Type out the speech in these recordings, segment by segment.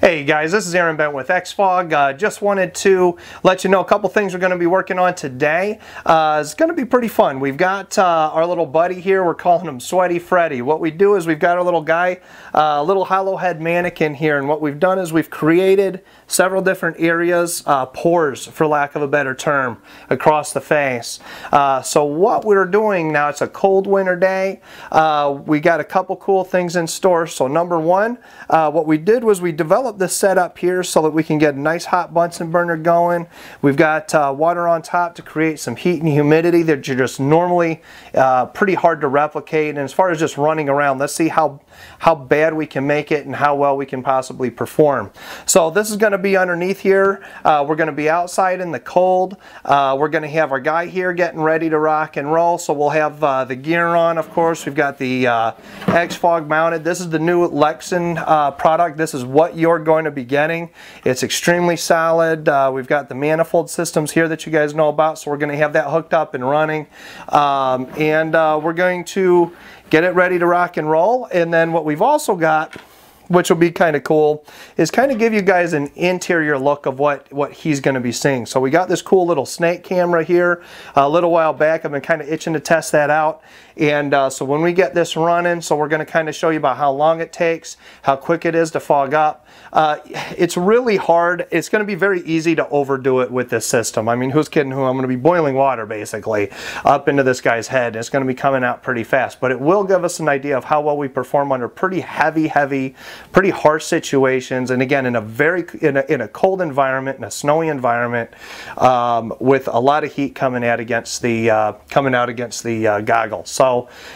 Hey guys, this is Aaron Bent with ExFog. Just wanted to let you know a couple things we're going to be working on today. It's going to be pretty fun. We've got our little buddy here. We're calling him Sweaty Freddy. What we do is we've got our little guy, a little hollow head mannequin here, and what we've done is we've created several different areas, pores for lack of a better term, across the face. So what we're doing now, it's a cold winter day. We got a couple cool things in store. So number one, what we did was we developed this setup here so that we can get a nice hot Bunsen burner going. We've got water on top to create some heat and humidity that are just normally pretty hard to replicate. And as far as just running around, let's see how bad we can make it and how well we can possibly perform. So this is going to be underneath here. We're going to be outside in the cold. We're going to have our guy here getting ready to rock and roll. So we'll have the gear on, of course. We've got the ExFog mounted. This is the new Lexan product. This is what you're going to be getting. It's extremely solid. We've got the manifold systems here that you guys know about, so we're going to have that hooked up and running, and we're going to get it ready to rock and roll. And then what we've also got, which will be kind of cool, is kind of give you guys an interior look of what he's going to be seeing. So we got this cool little snake camera here a little while back. I've been kind of itching to test that out. And so when we get this running, so we're going to kind of show you about how long it takes, how quick it is to fog up. It's really hard. It's going to be very easy to overdo it with this system. I mean, who's kidding who? I'm going to be boiling water basically up into this guy's head. It's going to be coming out pretty fast, but it will give us an idea of how well we perform under pretty heavy, pretty harsh situations, and again in a cold environment, in a snowy environment, with a lot of heat coming out against the goggles. So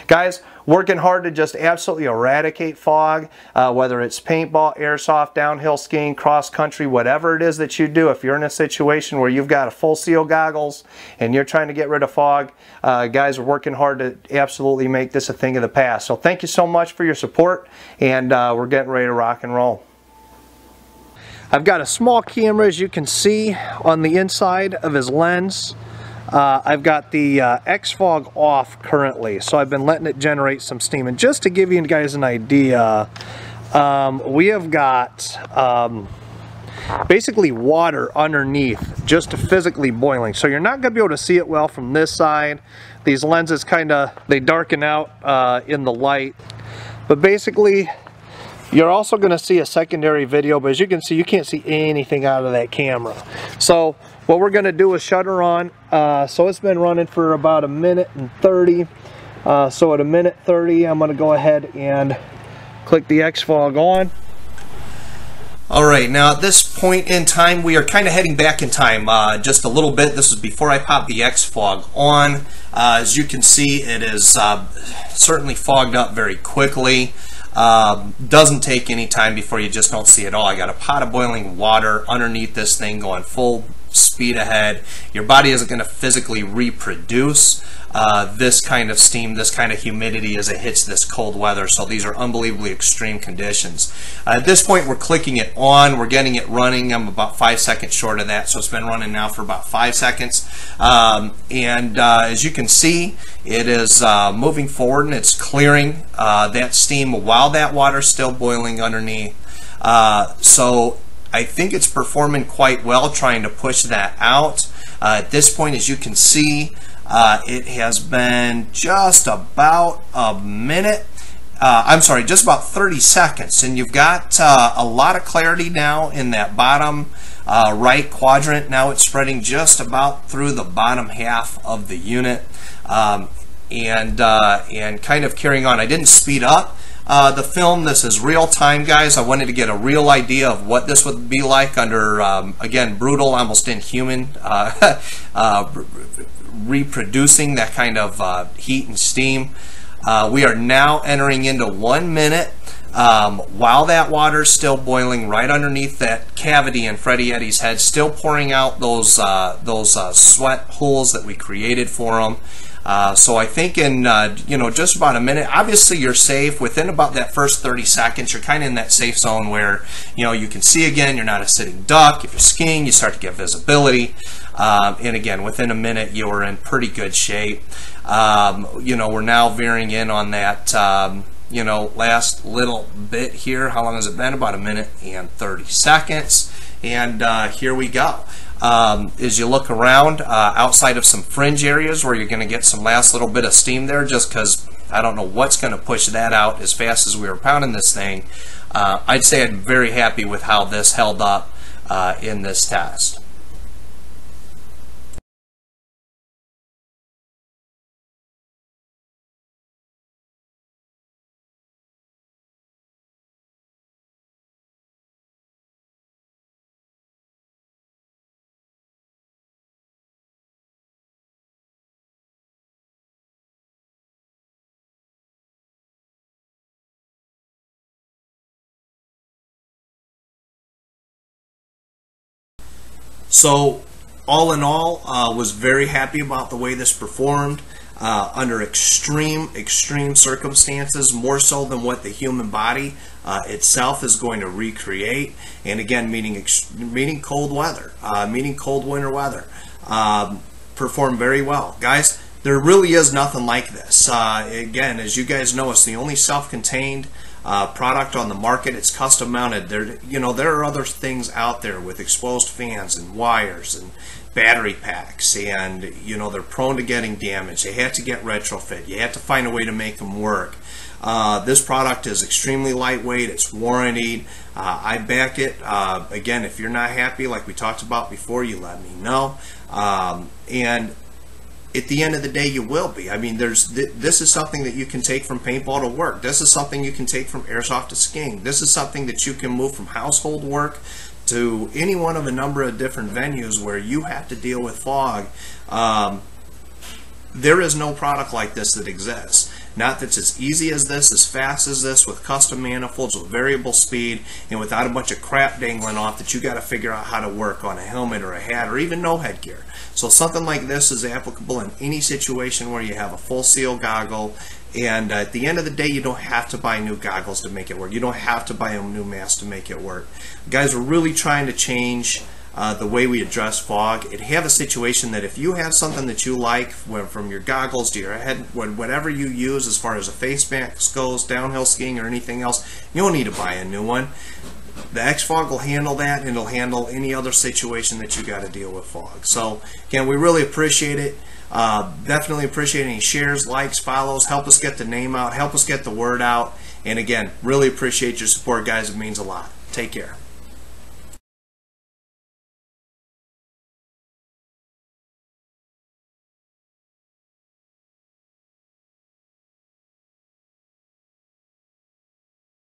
guys, working hard to just absolutely eradicate fog, whether it's paintball, airsoft, downhill skiing, cross country, whatever it is that you do. If you're in a situation where you've got a full seal goggles and you're trying to get rid of fog, guys are working hard to absolutely make this a thing of the past. So thank you so much for your support, and we're getting ready to rock and roll. I've got a small camera, as you can see, on the inside of his lens. I've got the ExFog off currently, so I've been letting it generate some steam. And just to give you guys an idea, we have got basically water underneath, just physically boiling. So you're not going to be able to see it well from this side. These lenses they darken out in the light. But basically, you're also going to see a secondary video, but as you can see, you can't see anything out of that camera. So what we're going to do is shut her on. So it's been running for about 1:30. So at 1:30, I'm going to go ahead and click the ExFog on. Alright, now at this point in time, we are kind of heading back in time just a little bit. This is before I pop the ExFog on. As you can see, it is certainly fogged up very quickly. Doesn't take any time before you just don't see it all. I got a pot of boiling water underneath this thing going full speed ahead. Your body isn't going to physically reproduce this kind of steam, this kind of humidity as it hits this cold weather. So these are unbelievably extreme conditions. At this point, we're clicking it on. We're getting it running. I'm about 5 seconds short of that, so it's been running now for about 5 seconds. As you can see, it is moving forward and it's clearing that steam while that water's still boiling underneath. So I think it's performing quite well trying to push that out. At this point, as you can see, it has been just about a minute. I'm sorry, just about 30 seconds. And you've got a lot of clarity now in that bottom right quadrant. Now it's spreading just about through the bottom half of the unit, and kind of carrying on. I didn't speed up the film. This is real time, guys. I wanted to get a real idea of what this would be like under, again, brutal, almost inhuman reproducing that kind of heat and steam. We are now entering into 1 minute while that water is still boiling right underneath that cavity in Freddy Eddie's head, still pouring out those sweat pools that we created for him. So I think in just about a minute, obviously you're safe. Within about that first 30 seconds, you're kind of in that safe zone where you can see again. You're not a sitting duck. If you're skiing, you start to get visibility. And again, within a minute, you were in pretty good shape. We're now veering in on that you know, last little bit here. How long has it been? About 1 minute and 30 seconds. And here we go. As you look around, outside of some fringe areas where you're going to get some last little bit of steam there, just because I don't know what's going to push that out as fast as we were pounding this thing, I'd say I'm very happy with how this held up in this test. So all in all, was very happy about the way this performed under extreme circumstances, more so than what the human body itself is going to recreate. And again, meaning cold weather, meaning cold winter weather, performed very well. Guys, there really is nothing like this. Again, as you guys know, it's the only self-contained product on the market. It's custom mounted. There are other things out there with exposed fans and wires and battery packs, and they're prone to getting damaged. They have to get retrofit. You have to find a way to make them work. This product is extremely lightweight. It's warranted. I back it. Again, if you're not happy, like we talked about before, you let me know. And at the end of the day, you will be. I mean, this is something that you can take from paintball to work. This is something you can take from airsoft to skiing. This is something that you can move from household work to any one of a number of different venues where you have to deal with fog. There is no product like this that exists. Not that's as easy as this, as fast as this, with custom manifolds, with variable speed, and without a bunch of crap dangling off that you got to figure out how to work on a helmet or a hat or even no headgear. So something like this is applicable in any situation where you have a full seal goggle, and at the end of the day, you don't have to buy new goggles to make it work. You don't have to buy a new mask to make it work. Guys, we're really trying to change the way we address fog, and have a situation that if you have something that you like, from your goggles to your head, whatever you use as far as a face mask goes, downhill skiing or anything else, you don't need to buy a new one. The ExFog will handle that, and it'll handle any other situation that you got to deal with fog. So again, we really appreciate it. Definitely appreciate any shares, likes, follows. Help us get the name out, help us get the word out, and again, really appreciate your support, guys. It means a lot. Take care.